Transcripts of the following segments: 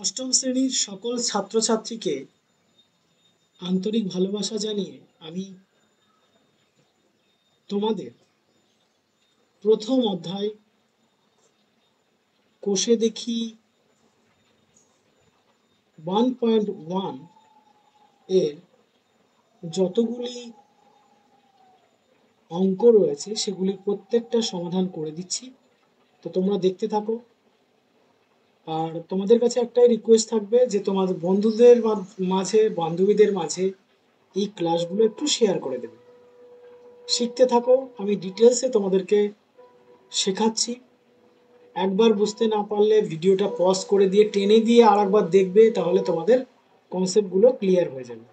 অষ্টম শ্রেণীর সকল ছাত্রছাত্রীকে আন্তরিক ভালোবাসা জানিয়ে আমি তোমাদের প্রথম অধ্যায় কোষে দেখি 1.1 এর যতগুলি অঙ্ক রয়েছে সেগুলি প্রত্যেকটা সমাধান করে দিচ্ছি। তো তোমরা দেখতে থাকো। আর তোমাদের কাছে একটাই রিকোয়েস্ট থাকবে যে তোমাদের বন্ধুদের মাঝে, বান্ধবীদের মাঝে এই ক্লাসগুলো একটু শেয়ার করে দেবে। শিখতে থাকো, আমি ডিটেলসে তোমাদেরকে শেখাচ্ছি। একবার বুঝতে না পারলে ভিডিওটা পজ করে দিয়ে টেনে দিয়ে আর একবার দেখবে, তাহলে তোমাদের কনসেপ্টগুলো ক্লিয়ার হয়ে যাবে।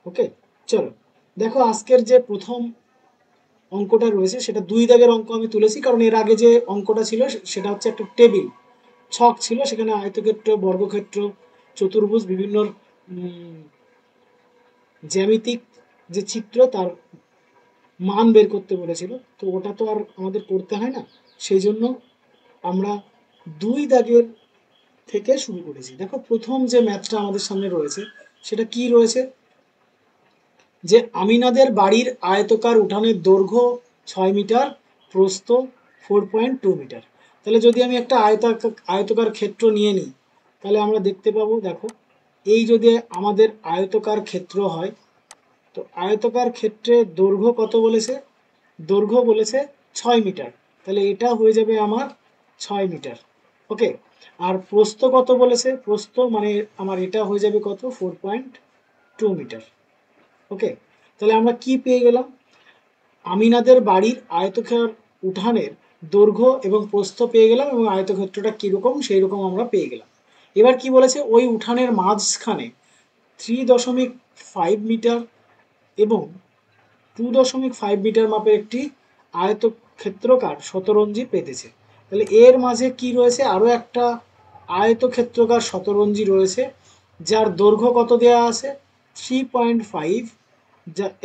ওকে, চলো দেখো, আজকের যে প্রথম অঙ্কটা রয়েছে সেটা 2 দাগের অঙ্ক আমি তুলেছি, কারণ এর আগে যে অঙ্কটা ছিল সেটা হচ্ছে একটা টেবিল ছক ছিল, সেখানে আয়তক্ষেত্র, বর্গক্ষেত্র, চতুর্ভুজ, বিভিন্ন জ্যামিতিক যে চিত্র তার মান বের করতে বলেছিল। তো ওটা তো আর আমাদের করতে হয় না, সেই জন্য আমরা 2 দাগের থেকে শুরু করেছি। দেখো, প্রথম যে ম্যাথটা আমাদের সামনে রয়েছে সেটা কি রয়েছে, যে আমিনাদের বাড়ির আয়তকার উঠানের দৈর্ঘ্য 6 মিটার, প্রস্থ 4.2 মিটার। তাহলে যদি আমি একটা আয়তকার ক্ষেত্র নিয়ে নিই, তাহলে আমরা দেখতে পাবো, দেখো, এই যদি আমাদের আয়তকার ক্ষেত্র হয়, তো আয়তকার ক্ষেত্রে দৈর্ঘ্য কত বলেছে? দৈর্ঘ্য বলেছে 6 মিটার, তাহলে এটা হয়ে যাবে আমার 6 মিটার। ওকে, আর প্রস্থ কত বলেছে? প্রস্থ মানে আমার এটা হয়ে যাবে কত? 4.2 মিটার। ওকে, তাহলে আমরা কি পেয়ে গেলাম? আমিনাদের বাড়ির আয়তকার উঠানের দৈর্ঘ্য এবং প্রস্থ পেয়ে গেলাম, এবং আয়তক্ষেত্রটা কিরকম সেই রকম আমরা পেয়ে গেলাম। এবার কি বলেছে? ওই উঠানের মাঝখানে 3.5 মিটার এবং 2.5 মিটার মাপের একটি আয়তক্ষেত্রকার শতরঞ্জি পেতেছে। তাহলে এর মাঝে কি রয়েছে? আরও একটা আয়তক্ষেত্রকার শতরঞ্জি রয়েছে, যার দৈর্ঘ্য কত দেওয়া আছে? 3.5,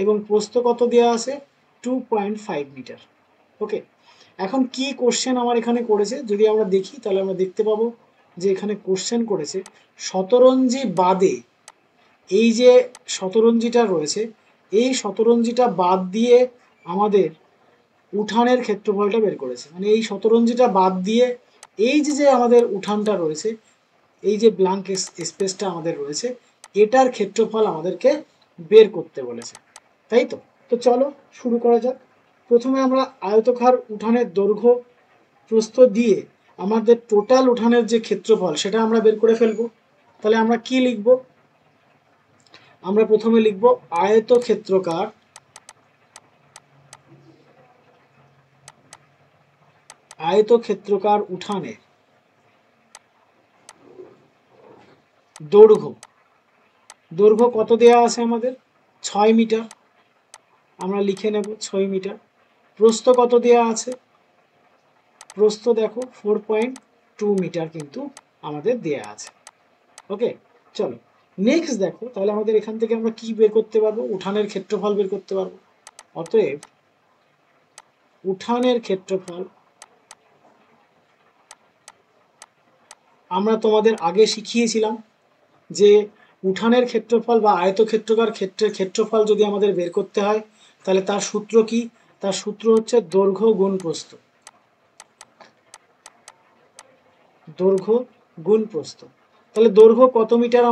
এবং প্রস্থ কত দেওয়া আছে? 2.5 মিটার। ওকে, এখন কি কোশ্চেন আমার এখানে করেছে যদি আমরা দেখি, তাহলে আমরা দেখতে পাবো যে এখানে কোশ্চেন করেছে শতরঞ্জি বাদে, এই যে শতরঞ্জিটা রয়েছে, এই শতরঞ্জিটা বাদ দিয়ে আমাদের উঠানের ক্ষেত্রফলটা বের করেছে। মানে এই শতরঞ্জিটা বাদ দিয়ে এই যে আমাদের উঠানটা রয়েছে, এই যে ব্ল্যাঙ্ক স্পেসটা আমাদের রয়েছে, এটার ক্ষেত্রফল আমাদেরকে বের করতে বলেছে, তাই তো? তো চলো শুরু করা যাক। প্রথমে আমরা আয়তকার উঠানের দৈর্ঘ্য, প্রস্থ দিয়ে আমাদের টোটাল উঠানের যে ক্ষেত্রফল সেটা আমরা বের করে ফেলবো। তাহলে আমরা কি লিখব? আমরা প্রথমে লিখব আয়তক্ষেত্রকার উঠানের দৈর্ঘ্য কত দেয়া আছে আমাদের? 6 মিটার, আমরা লিখে নেব 6 মিটার। প্রস্থ কত দেয়া আছে? প্রস্থ দেখো 4.2 মিটার কিন্তু আমাদের দেয়া আছে। ওকে, চলো নেক্সট দেখো, তাহলে আমাদের এখান থেকে আমরা কি বের করতে পারবো? উঠানের ক্ষেত্রফল বের করতে পারবো। অতএব উঠানের ক্ষেত্রফল আমরা তোমাদের আগে শিখিয়েছিলাম যে উঠানের ক্ষেত্রফল বা আয়তক্ষেত্রকার ক্ষেত্রফল যদি আমাদের বের করতে হয়, তাহলে তার সূত্র কি? তার সূত্র হচ্ছে দৈর্ঘ্য গুণ প্রস্থ। দৈর্ঘ্য গুণ প্রস্থ। তাহলে দৈর্ঘ্য কত মিটার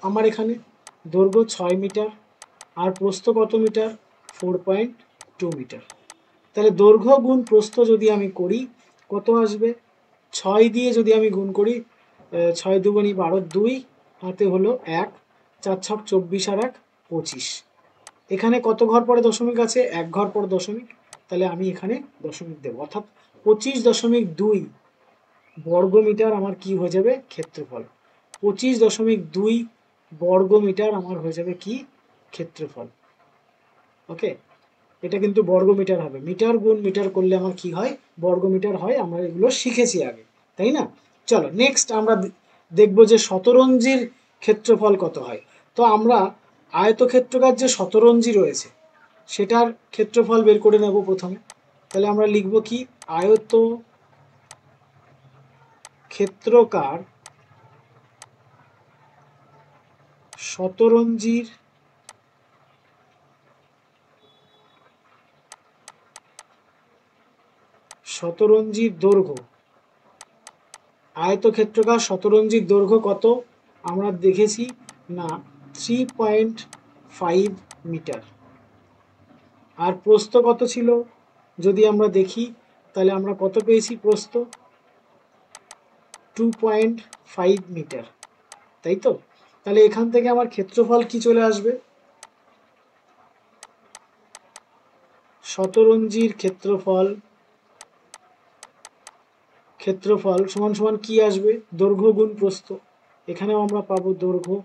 আমার এখানে? দৈর্ঘ্য 6 মিটার, আর প্রস্থ কত মিটার? 4.2 মিটার। তাহলে দৈর্ঘ্য গুণ প্রস্থ যদি আমি করি, কত আসবে? 6 দিয়ে যদি আমি গুণ করি, 6 দুগুণী 12, 2 হাতে হলো 1, 4 ছক 24 আর 1 25। এখানে কত ঘর পরে দশমিক আছে? 1 ঘর পর দশমিক, তাহলে আমি এখানে দশমিক দেব, অর্থাৎ 25.2 বর্গ মিটার আমার কি হয়ে যাবে? ক্ষেত্রফল। 25.2 বর্গ মিটার আমার হয়ে যাবে কি? ক্ষেত্রফল। ওকে, এটা কিন্তু বর্গ মিটার হবে, মিটার গুণ মিটার করলে আমার কি হয়? বর্গ মিটার হয়। আমরা এগুলো শিখেছি আগে, তাই না? চলো নেক্সট আমরা দেখব যে শতরঞ্জির ক্ষেত্রফল কত হয়। তো আমরা আয়তক্ষেত্রকার যে শতরঞ্জি রয়েছে সেটার ক্ষেত্রফল বের করে নেব প্রথমে। তাহলে আমরা লিখব কি? আয়ত ক্ষেত্রকার শতরঞ্জির দৈর্ঘ্য, আয়তক্ষেত্রাকার শতরঞ্জির দৈর্ঘ্য কত আমরা দেখেছি না 3.5 মিটার। আর প্রস্থ কত ছিল যদি আমরা দেখি তাহলে আমরা কত পেয়েছি, প্রস্থ 2.5 মিটার, তাই তো? তাহলে এখান থেকে আমার ক্ষেত্রফল কি চলে আসবে, শতরঞ্জির ক্ষেত্রফল সমান সমান কি আসবে, দৈর্ঘ্য গুণ প্রস্থ। এখানেও আমরা পাবো দৈর্ঘ্য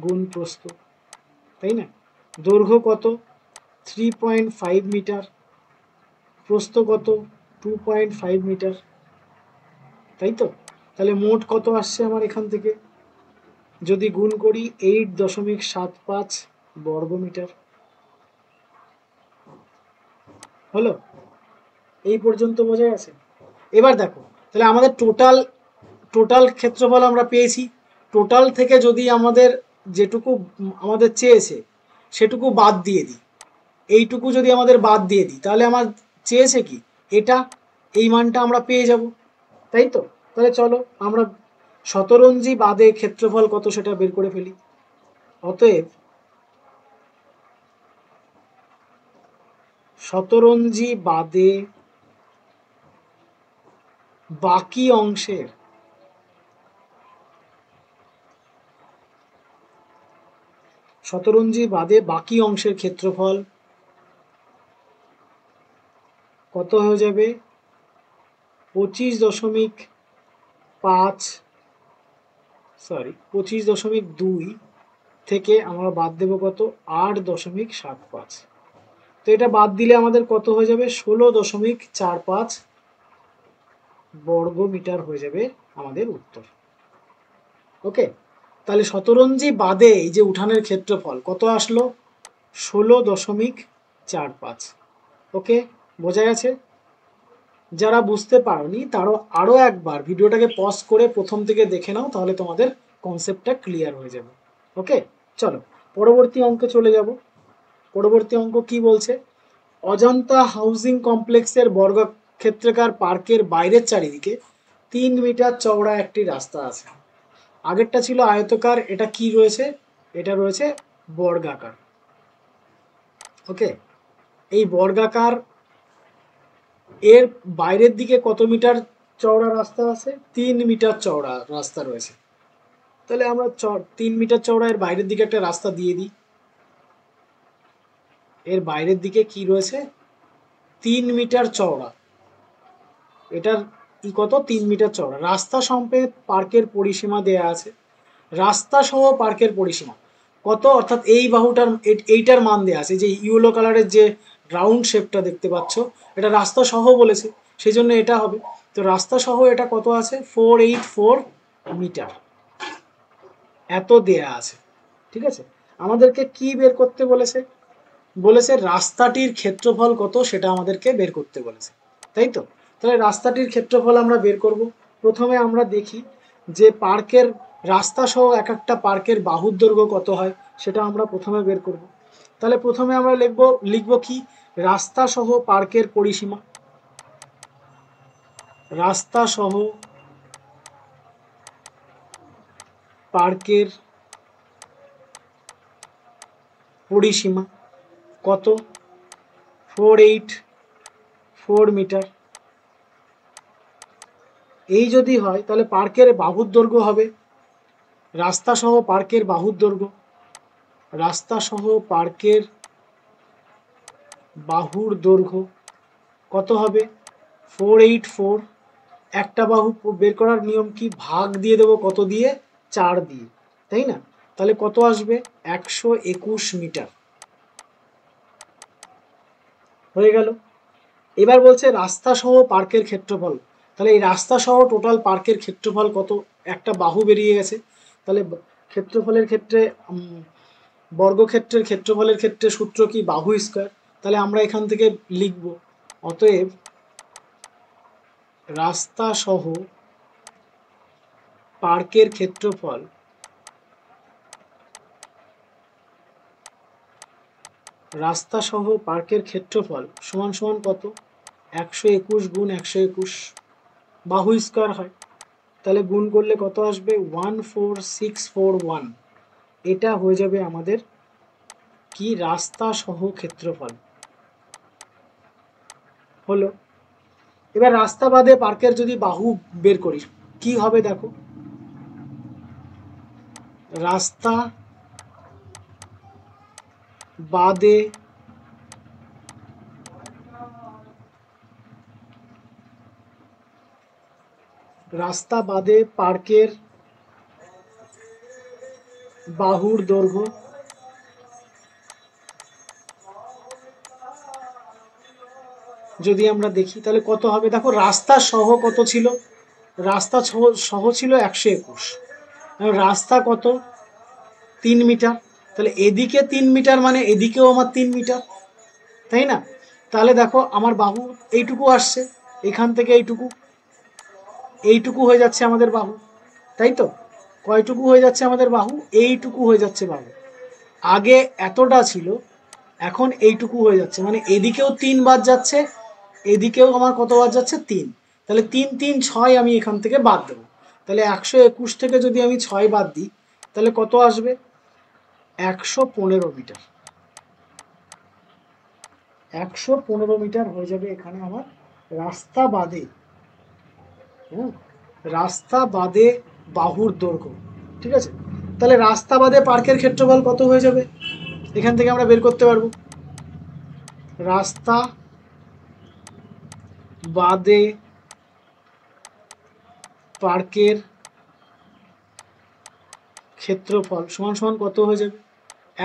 গুণ প্রস্থ, তাই না? দৈর্ঘ্য কত 3.5 মিটার, প্রস্থ কত 2.5 মিটার, তাই তো? তাহলে মোট কত আসছে আমার এখান থেকে, যদি গুণ করি 8.75 বর্গ মিটার। হলো? এই পর্যন্ত বোঝা গেছে? এবার দেখো, তাহলে আমাদের টোটাল ক্ষেত্রফল আমরা পেয়েছি। টোটাল থেকে যদি আমাদের যেটুকু আমাদের চেয়েছে সেটুকু বাদ দিয়ে দিই, এইটুকু যদি আমাদের বাদ দিয়ে দিই তাহলে আমার চেয়েছে কি, এটা, এই মানটা আমরা পেয়ে যাব, তাই তো? তাহলে চলো আমরা শতরঞ্জি বাদে ক্ষেত্রফল কত সেটা বের করে ফেলি। অতএব শতরঞ্জি বাদে বাকি অংশের ক্ষেত্রফল কত হয়ে যাবে, 25.2 থেকে আমরা বাদ দেব কত, 8.75। তো এটা বাদ দিলে আমাদের কত হয়ে যাবে, 16.45 বর্গ মিটার হয়ে যাবে আমাদের উত্তর। ওকে, তাহলে শতরঞ্জি বাদে এই যে উঠানের ক্ষেত্রফল কত আসলো, 16.45। ওকে, বোঝা গেছে? যারা বুঝতে পারোনি তারা আরো একবার ভিডিওটাকে পজ করে প্রথম থেকে দেখে নাও, তাহলে তোমাদের কনসেপ্টটা ক্লিয়ার হয়ে যাবে। ওকে, চলো পরবর্তী অঙ্কে চলে যাব। পরবর্তী অঙ্ক কি বলছে, অজন্তা হাউজিং কমপ্লেক্সের বর্গক্ষেত্রাকার পার্কের বাইরের চারিদিকে 3 মিটার চওড়া একটি রাস্তা আছে। আগেরটা ছিল আয়তকার, এটা কি রয়েছে, এটা রয়েছে বর্গাকার। ওকে, এই বর্গাকার এর বাইরের দিকে কত মিটার চওড়া রাস্তা আছে, 3 মিটার চওড়া রাস্তা রয়েছে। তাহলে আমরা 3 মিটার চওড়া এর বাইরের দিকে একটা রাস্তা দিয়ে দিই। এর বাইরের দিকে কি রয়েছে, 3 মিটার চওড়া, এটার কত, 3 মিটার চওড়া। রাস্তা সমেত পার্কের পরিসীমা দেয়া আছে, রাস্তা সহ পার্কের পরিসীমা কত, অর্থাৎ এই বাহুটার এইটার মান দেয়া আছে, যে ইয়েলো কালারের যে রাউন্ড শেপটা দেখতে পাচ্ছ এটা রাস্তা সহ বলেছে, সেই জন্য এটা হবে। তো রাস্তা সহ এটা কত আছে, 484 মিটার, এত দেয়া আছে। ঠিক আছে, আমাদেরকে কি বের করতে বলেছে, রাস্তাটির ক্ষেত্রফল কত সেটা আমাদেরকে বের করতে বলেছে, তাই তো? তাহলে রাস্তাটির ক্ষেত্রফল আমরা বের করব। প্রথমে আমরা দেখি যে পার্কের রাস্তা সহ এক একটা পার্কের বাহুর দৈর্ঘ্য কত হয়, সেটা আমরা প্রথমে বের করব। তাহলে প্রথমে আমরা লিখব কি, রাস্তা সহ পার্কের পরিসীমা, রাস্তা সহ পার্কের পরিসীমা কত, 484 মিটার। এই যদি হয় তাহলে পার্কের বাহুর দৈর্ঘ্য হবে, রাস্তা সহ পার্কের বাহুর দৈর্ঘ্য, রাস্তা সহ পার্কের বাহুর দৈর্ঘ্য কত হবে, 484। একটা বাহু বের করার নিয়ম কি, ভাগ দিয়ে দেবো কত দিয়ে, 4 দিয়ে, তাই না? তাহলে কত আসবে, 121 মিটার হয়ে গেল। এবার বলছে রাস্তা সহ পার্কের ক্ষেত্রফল, তাহলে এই রাস্তা সহ টোটাল পার্কের ক্ষেত্রফল কত, একটা বাহু বেরিয়ে গেছে। তাহলে ক্ষেত্রফলের ক্ষেত্রে বর্গক্ষেত্রের ক্ষেত্রফলের ক্ষেত্রে সূত্র কি, বাহু স্কয়ার। তাহলে আমরা এখান থেকে লিখব, অতএব রাস্তা সহ পার্কের ক্ষেত্রফল রাস্তা সহ পার্কের ক্ষেত্রফল সমান সমান কত? 121 গুণ 121, বাহু স্কোয়ার হয়, তাহলে গুণ করলে কত আসবে? 14641। এটা হয়ে যাবে আমাদের কি? রাস্তা সহ ক্ষেত্রফল হলো। এবার রাস্তা বাদে পার্কের যদি বাহু বের করি কি হবে দেখো। রাস্তা বাদে পার্কের বাহুর দৈর্ঘ্য যদি আমরা দেখি তাহলে কত হবে দেখো। রাস্তা সহ কত ছিল? রাস্তা সহ ছিল 121, রাস্তা কত? 3 মিটার, তাহলে এদিকে 3 মিটার মানে এদিকেও আমার 3 মিটার, তাই না? তাহলে দেখো আমার বাহু এইটুকু আসছে, এখান থেকে এইটুকু হয়ে যাচ্ছে আমাদের বাহু, তাই তো? কয়টুকু হয়ে যাচ্ছে আমাদের বাহু? এইটুকু হয়ে যাচ্ছে বাহু। আগে এতটা ছিল, এখন এইটুকু হয়ে যাচ্ছে, মানে এদিকেও 3 বাদ যাচ্ছে, এদিকেও আমার কত বাদ যাচ্ছে? 3। তাহলে 3 3 6 আমি এখান থেকে বাদ দেবো। তাহলে 121 থেকে যদি আমি 6 বাদ দিই তাহলে কত আসবে? 115 মিটার। 115 মিটার হয়ে যাবে এখানে আমার রাস্তা বাদে, হ্যাঁ, রাস্তা বাদে বাহুর দৈর্ঘ্য। ঠিক আছে, তাহলে রাস্তা বাদে পার্কের ক্ষেত্রফল কত হয়ে যাবে এখান থেকে আমরা বের করতে পারবো। রাস্তা বাদে পার্কের ক্ষেত্রফল সমান সমান কত হয়ে যাবে?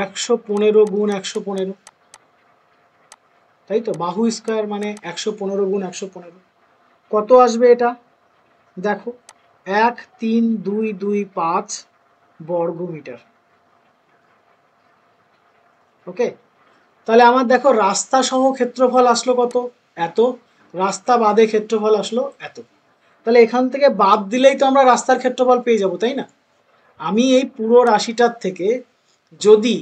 115 গুণ 115, তাই তো? বাহু স্কোয়ার মানে 115 গুণ 115। কত আসবে এটা দেখো? 13225 বর্গ মিটার। ওকে, তাহলে আমার দেখো রাস্তা সহ ক্ষেত্রফল আসলো কত? এত। রাস্তা বাদে ক্ষেত্রফল আসলো এত। তাহলে এখান থেকে বাদ দিলেই তো আমরা রাস্তার ক্ষেত্রফল পেয়ে যাব, তাই না? আমি এই পুরো রাশিটার থেকে যদি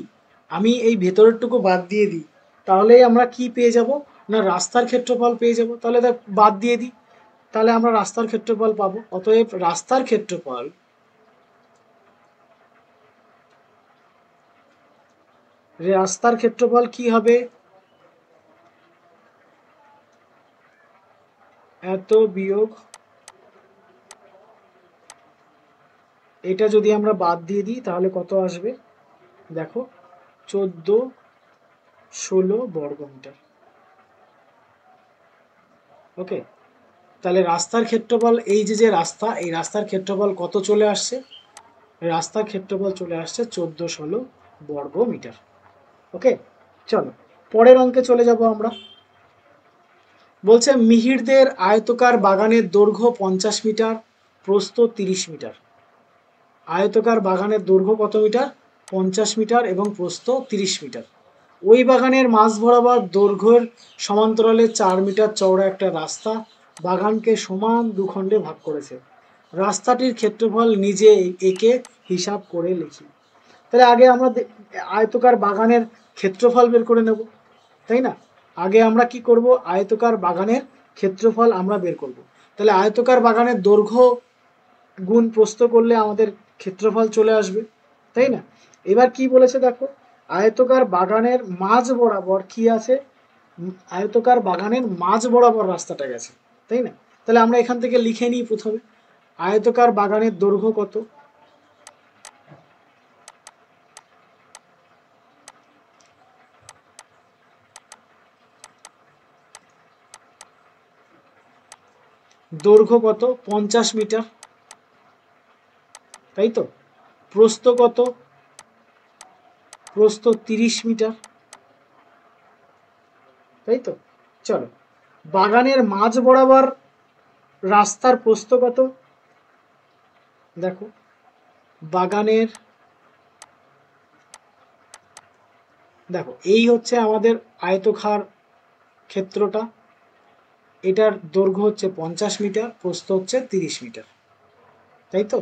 আমি এই ভেতরেরটুকু বাদ দিয়ে দিই তাহলেই আমরা কি পেয়ে যাব? না, রাস্তার ক্ষেত্রফল পেয়ে যাব। তাহলে বাদ দিয়ে দিই, তাহলে আমরা রাস্তার ক্ষেত্রফল পাবো। অতএব রাস্তার ক্ষেত্রফল কি হবে? এত বিয়োগ এটা যদি আমরা বাদ দিয়ে দিই তাহলে কত আসবে দেখো? 1416 বর্গ মিটার। ওকে, তাহলে রাস্তার ক্ষেত্রফল, এই যে রাস্তা, এই রাস্তার ক্ষেত্রফল কত চলে আসছে? রাস্তার ক্ষেত্রফল চলে আসছে 1416 বর্গ মিটার। ওকে, চলো পরের অঙ্কে চলে যাব আমরা। বলছে মিহিরদের আয়তকার বাগানের দৈর্ঘ্য 50 মিটার, প্রস্থ 30 মিটার। আয়তকার বাগানের দৈর্ঘ্য কত মিটার? 50 মিটার এবং প্রস্থ 30 মিটার। ওই বাগানের মাঝ বরাবর দৈর্ঘ্যের সমান্তরালে 4 মিটার চওড়া একটা রাস্তা বাগানকে সমান দুখণ্ডে ভাগ করেছে। রাস্তাটির ক্ষেত্রফল নিজে একে হিসাব করে লিখি। তাহলে আগে আমরা আয়তকার বাগানের ক্ষেত্রফল বের করে নেব, তাই না? আগে আমরা কি করব? আয়তকার বাগানের ক্ষেত্রফল আমরা বের করব। তাহলে আয়তকার বাগানের দৈর্ঘ্য গুণ প্রস্থ করলে আমাদের ক্ষেত্রফল চলে আসবে, তাই না? এবার কি বলেছে দেখো, আয়তকার বাগানের মাঝ বরাবর কি আছে? আয়তকার বাগানের মাঝ বরাবর রাস্তাটা গেছে, তাই না? তাহলে আমরা এখান থেকে লিখে নিই প্রথমে আয়তকার বাগানের দৈর্ঘ্য কত। দৈর্ঘ্য কত? 50 মিটার, তাই তো? প্রস্থ কত? প্রস্থ 30 মিটার, তাই তো? চলো, বাগানের মাঝ বরাবর রাস্তার প্রস্থ কত দেখো? বাগানের, দেখো এই হচ্ছে আমাদের আয়তকার ক্ষেত্রটা, এটার দৈর্ঘ্য হচ্ছে 50 মিটার, প্রস্থ হচ্ছে 30 মিটার, তাই তো?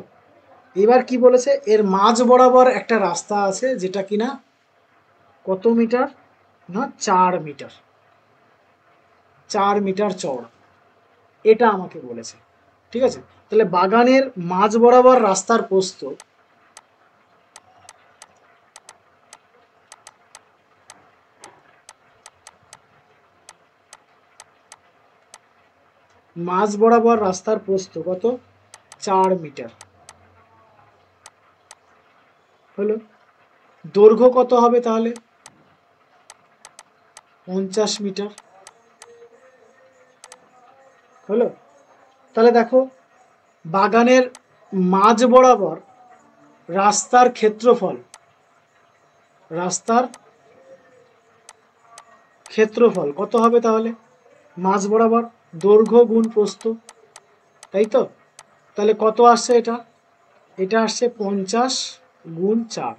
এবার কি বলেছে? এর মাঝ বরাবর একটা রাস্তা আছে যেটা কিনা কত মিটার? না 4 মিটার, 4 মিটার চওড়া, এটা আমাকে বলেছে। ঠিক আছে, তাহলে বাগানের মাঝ বরাবর রাস্তার প্রস্থ মাঝ বরাবর রাস্তার প্রস্থ কত? 4 মিটার হলো। দৈর্ঘ্য কত হবে তাহলে? 50 মিটার হলো। তাহলে দেখো, বাগানের মাঝ বরাবর রাস্তার ক্ষেত্রফল, রাস্তার ক্ষেত্রফল কত হবে তাহলে? মাঝ বরাবর দৈর্ঘ্য গুণ প্রস্থ, তাই তো? তাহলে কত আসছে এটা? এটা আসছে 50 গুণ 4,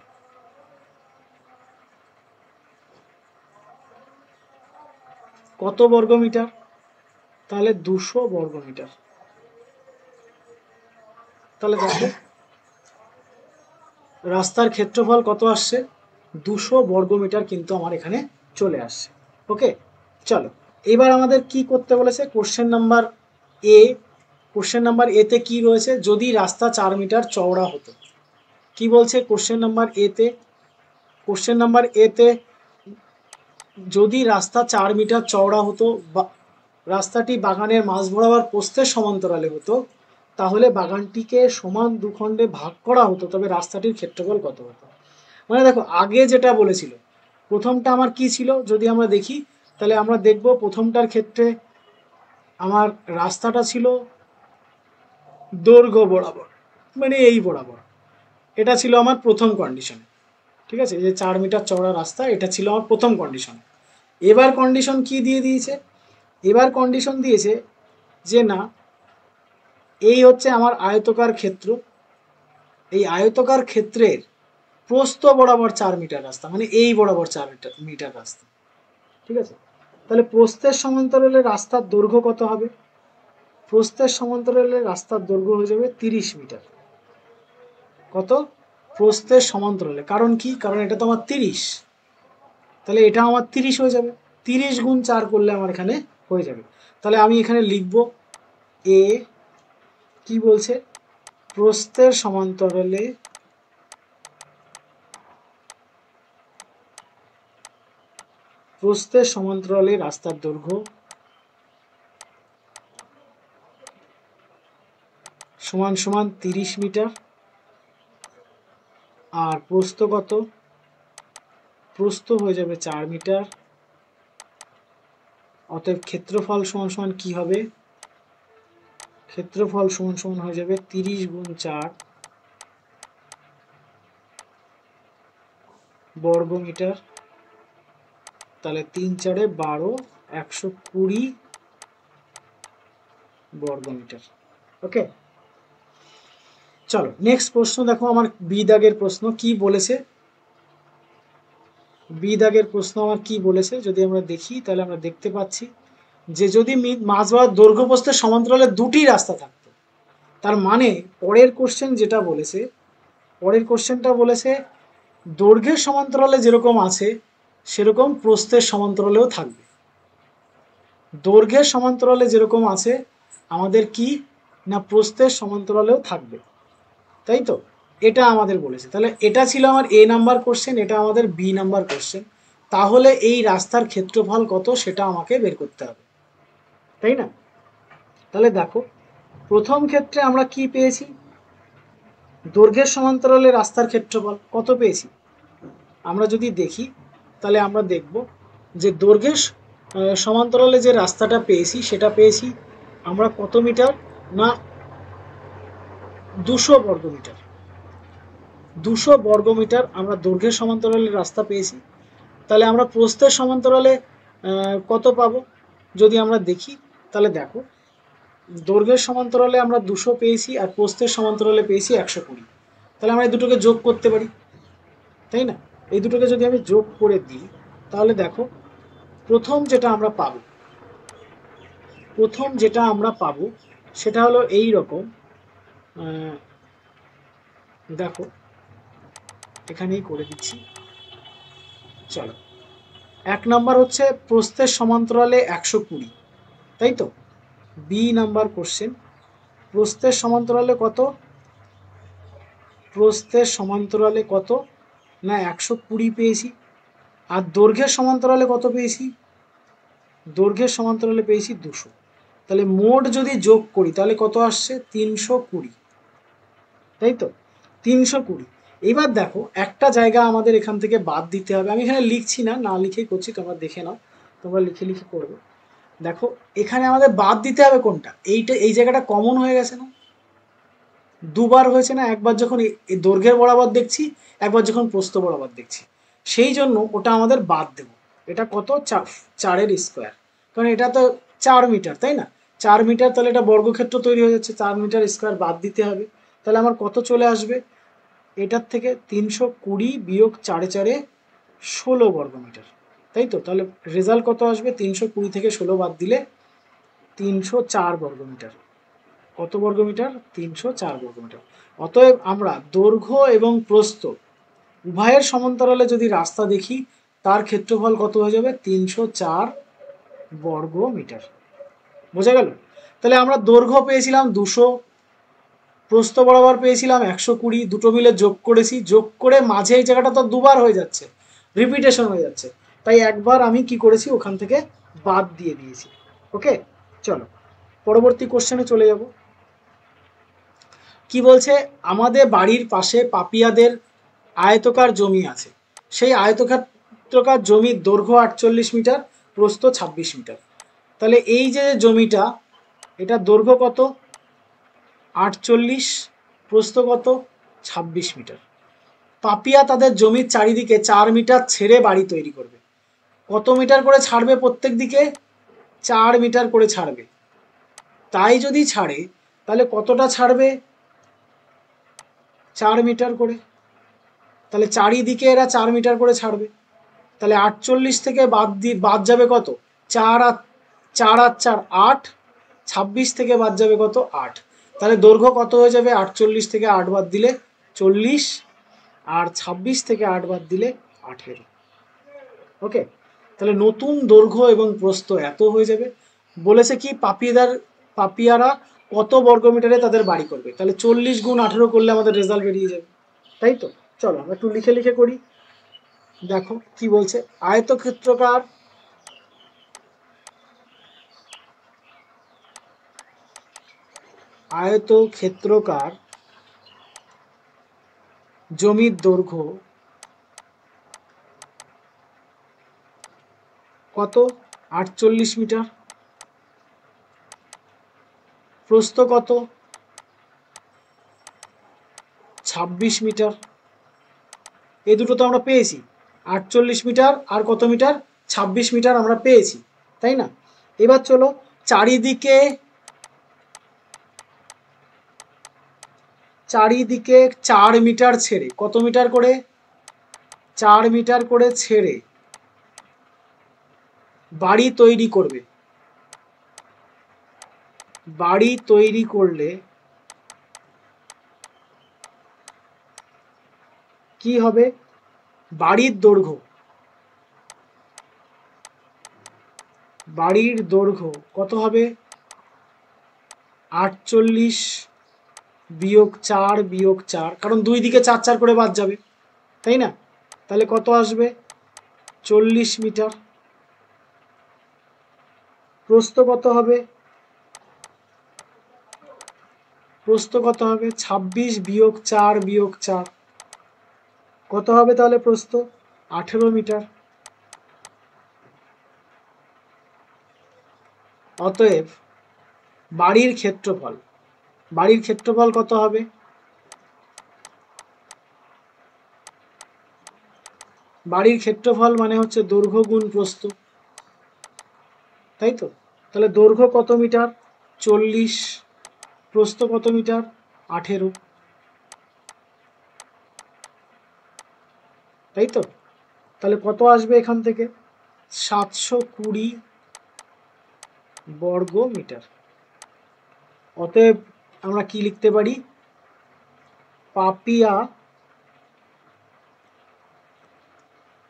কত বর্গমিটার? তাহলে 200 বর্গমিটার। তাহলে দেখো রাস্তার ক্ষেত্রফল কত আসছে? 200 বর্গমিটার কিন্তু আমার এখানে চলে আসছে। ওকে, চলো এবার আমাদের কি করতে বলেছে? Question number A, question number এতে কি রয়েছে? যদি রাস্তা 4 মিটার চওড়া হতো। কি বলছে কোশ্চেন নাম্বার এতে? কোশ্চেন নাম্বার এতে যদি রাস্তা 4 মিটার চওড়া হতো, রাস্তাটি বাগানের মাঝ বরাবর প্রস্থের সমান্তরালে হতো, তাহলে বাগানটিকে সমান দুখণ্ডে ভাগ করা হতো, তবে রাস্তাটির ক্ষেত্রফল কত হতো? মানে দেখো, আগে যেটা বলেছিল, প্রথমটা আমার কি ছিল যদি আমরা দেখি, তাহলে আমরা দেখব প্রথমটার ক্ষেত্রে আমার রাস্তাটা ছিল দৈর্ঘ্য বরাবর, মানে এই বরাবর, এটা ছিল আমার প্রথম কন্ডিশন। ঠিক আছে, এই যে 4 মিটার চওড়া রাস্তা, এটা ছিল আমার প্রথম কন্ডিশন। এবার কন্ডিশন কি দিয়ে দিয়েছে? এবার কন্ডিশন দিয়েছে যে না, এই হচ্ছে আমার আয়তকার ক্ষেত্র, এই আয়তকার ক্ষেত্রের প্রস্থ বরাবর 4 মিটার রাস্তা, মানে এই বরাবর 4 মিটার রাস্তা। ঠিক আছে, তাহলে প্রস্থের সমান্তরালে রাস্তার দৈর্ঘ্য কত হবে? প্রস্থের সমান্তরালে রাস্তার দৈর্ঘ্য হয়ে যাবে 30 মিটার। কত? প্রস্থের সমান্তরালে, কারণ কি? কারণ এটা তো আমার 30, তাহলে এটা আমার 30 হয়ে যাবে। 30 গুণ 4 করলে আমার এখানে হয়ে যাবে। তাহলে আমি এখানে লিখব এ কি বলছে? প্রস্থের সমান্তরালে রাস্তার দৈর্ঘ্য সমান সমান 30 মিটার, আর প্রস্থ কত? প্রস্থ হয়ে যাবে 4 মিটার। অতএব ক্ষেত্রফল সমান সমান কি হবে? ক্ষেত্রফল সমান সমান হয়ে যাবে 30 গুণ 4 বর্গমিটার। তাহলে 3 4 12, 120 বর্গমিটার। ওকে, চলো নেক্সট প্রশ্ন দেখো, আমার বি দাগের প্রশ্ন কি বলেছে? বি দাগের প্রশ্ন আমার কি বলেছে যদি আমরা দেখি, তাহলে আমরা দেখতে পাচ্ছি যে যদি মাঝ বরাবর দৈর্ঘ্য প্রস্থের সমান্তরালে দুটি রাস্তা থাকতো, তার মানে পরের কোশ্চেন যেটা বলেছে, পরের কোশ্চেনটা বলেছে দৈর্ঘ্যের সমান্তরালে যেরকম আছে সেরকম প্রস্থের সমান্তরালেও থাকবে। দৈর্ঘ্যের সমান্তরালে যেরকম আছে আমাদের কি না প্রস্থের সমান্তরালেও থাকবে, তাই তো? এটা আমাদের বলেছে। তাহলে এটা ছিল আমার এ নাম্বার কোশ্চেন, এটা আমাদের বি নাম্বার কোশ্চেন। তাহলে এই রাস্তার ক্ষেত্রফল কত সেটা আমাকে বের করতে হবে, তাই না? তাহলে দেখো, প্রথম ক্ষেত্রে আমরা কি পেয়েছি? দৈর্ঘ্যের সমান্তরালে রাস্তার ক্ষেত্রফল কত পেয়েছি? আমরা যদি দেখি তাহলে আমরা দেখব যে দৈর্ঘ্যের সমান্তরালে যে রাস্তাটা পেয়েছি সেটা পেয়েছি আমরা কত মিটার না 200 বর্গমিটার। 200 বর্গমিটার আমরা দৈর্ঘ্যের সমান্তরালে রাস্তা পেয়েছি। তাহলে আমরা প্রস্থের সমান্তরালে কত পাবো যদি আমরা দেখি, তাহলে দেখো দৈর্ঘ্যের সমান্তরালে আমরা 200 পেয়েছি আর প্রস্থের সমান্তরালে পেয়েছি 120। তাহলে আমরা এই দুটোকে যোগ করতে পারি, তাই না? এই দুটোকে যদি আমি যোগ করে দিই তাহলে দেখো প্রথম যেটা আমরা পাবো সেটা হলো এই রকম। দেখো এখানেই করে দিচ্ছি, চলো এক নাম্বার হচ্ছে প্রস্থের সমান্তরালে 120, তাই তো? বি নাম্বার কোশ্চেন, প্রস্থের সমান্তরালে কত? প্রস্থের সমান্তরালে কত না 120 পেয়েছি। আর দৈর্ঘ্যের সমান্তরালে কত পেয়েছি? দৈর্ঘ্যের সমান্তরালে পেয়েছি 200। তাহলে মোট যদি যোগ করি তাহলে কত আসছে? 320, তাই তো? 320। এবার দেখো একটা জায়গা আমাদের এখান থেকে বাদ দিতে হবে, আমি এখানে লিখছি না, না লিখেই করছি, তোমরা দেখে নাও, তোমরা লিখে লিখে করবে। দেখো এখানে আমাদের বাদ দিতে হবে কোনটা, এইটা, এই জায়গাটা কমন হয়ে গেছে না, দুবার হয়েছে না, একবার যখন এই দৈর্ঘ্যের বরাবর দেখছি, একবার যখন প্রস্থ বরাবর দেখছি, সেই জন্য ওটা আমাদের বাদ দেব। এটা কত? 4 স্কোয়ার, কারণ এটা তো 4 মিটার, তাই না? 4 মিটার, তাহলে এটা বর্গক্ষেত্র তৈরি হয়ে যাচ্ছে, 4 মিটার স্কোয়ার বাদ দিতে হবে। তাহলে আমার কত চলে আসবে? এটার থেকে 320 বিয়োগ 4 16 বর্গমিটার, তাই তো? তাহলে রেজাল্ট কত আসবে? 320 থেকে 16 বাদ দিলে 304 বর্গমিটার। কত বর্গমিটার? 304 বর্গমিটার। অতএব আমরা দৈর্ঘ্য এবং প্রস্থ উভয়ের সমান্তরালে যদি রাস্তা দেখি, তার ক্ষেত্রফল কত হয়ে যাবে? 304 বর্গমিটার। বোঝা গেল? তাহলে আমরা দৈর্ঘ্য পেয়েছিলাম 200, প্রস্থ বরাবর পেয়েছিলাম 120, দুটো মিলে যোগ করেছি, যোগ করে মাঝে এই জায়গাটা তো দুবার হয়ে যাচ্ছে, রিপিটেশন হয়ে যাচ্ছে, তাই একবার আমি কি করেছি, ওখান থেকে বাদ দিয়ে দিয়েছি। ওকে, চলো পরবর্তী কোশ্চেনে চলে যাব। কি বলছে? আমাদের বাড়ির পাশে পাপিয়াদের আয়তকার জমি আছে, সেই আয়তক্ষেত্রকার জমির দৈর্ঘ্য 48 মিটার, প্রস্থ 26 মিটার। তাহলে এই যে জমিটা, এটা দৈর্ঘ্য কত? 48, প্রস্থ কত? 26 মিটার। পাপিয়া তাদের জমির চারিদিকে 4 মিটার ছেড়ে বাড়ি তৈরি করবে। কত মিটার করে ছাড়বে প্রত্যেক দিকে? 4 মিটার করে ছাড়বে। তাই যদি ছাড়ে তাহলে কতটা ছাড়বে? 4 মিটার করে। তাহলে চারিদিকে এরা 4 মিটার করে ছাড়বে। তাহলে 48 থেকে বাদ যাবে কত? 4 আর 4 আর 4 8, 26 থেকে বাদ যাবে কত? 8। তাহলে দৈর্ঘ্য কত হয়ে যাবে? 48 থেকে 8 বাদ দিলে 40, আর 26 থেকে 8 বাদ দিলে 18। ওকে, তাহলে নতুন দৈর্ঘ্য এবং প্রস্থ এত হয়ে যাবে। বলেছে কি পাপিয়ারা কত বর্গমিটারে তাদের বাড়ি করবে, তাহলে 40 গুণ 18 করলে আমাদের রেজাল্ট বেরিয়ে যাবে, তাই তো? চলো আমরা একটু লিখে লিখে করি। দেখো কি বলছে, আয়তক্ষেত্রকার আয়তক্ষেত্রকার জমির দৈর্ঘ্য কত? 48 মিটার। প্রস্থ কত? 26 মিটার। এই দুটো তো আমরা পেয়েছি, 48 মিটার আর কত মিটার? 26 মিটার আমরা পেয়েছি, তাই না? এবার চলো চারিদিকে 4 মিটার ছেড়ে, কত মিটার করে? 4 মিটার করে ছেড়ে বাড়ি তৈরি করবে। বাড়ি তৈরি করলে কি হবে? বাড়ির দৈর্ঘ্য কত হবে? 48 বিয়োগ 4 বিয়োগ 4, কারণ দুই দিকে 4 4 করে বাদ যাবে, তাই না? তাহলে কত আসবে? 40 মিটার। প্রস্থ কত হবে? 26 বিয়োগ 4 বিয়োগ 4, কত হবে তাহলে প্রস্থ? 18 মিটার। অতএব বাড়ির ক্ষেত্রফল কত হবে? বাড়ির ক্ষেত্রফল মানে হচ্ছে দৈর্ঘ্য গুণ প্রস্থ, তাই তো? তাহলে দৈর্ঘ্য কত মিটার? 40, প্রস্থ কত মিটার? 18, তাই তো? তাহলে কত আসবে এখান থেকে? 720 বর্গ মিটার। অতএব আমরা কি লিখতে পারি?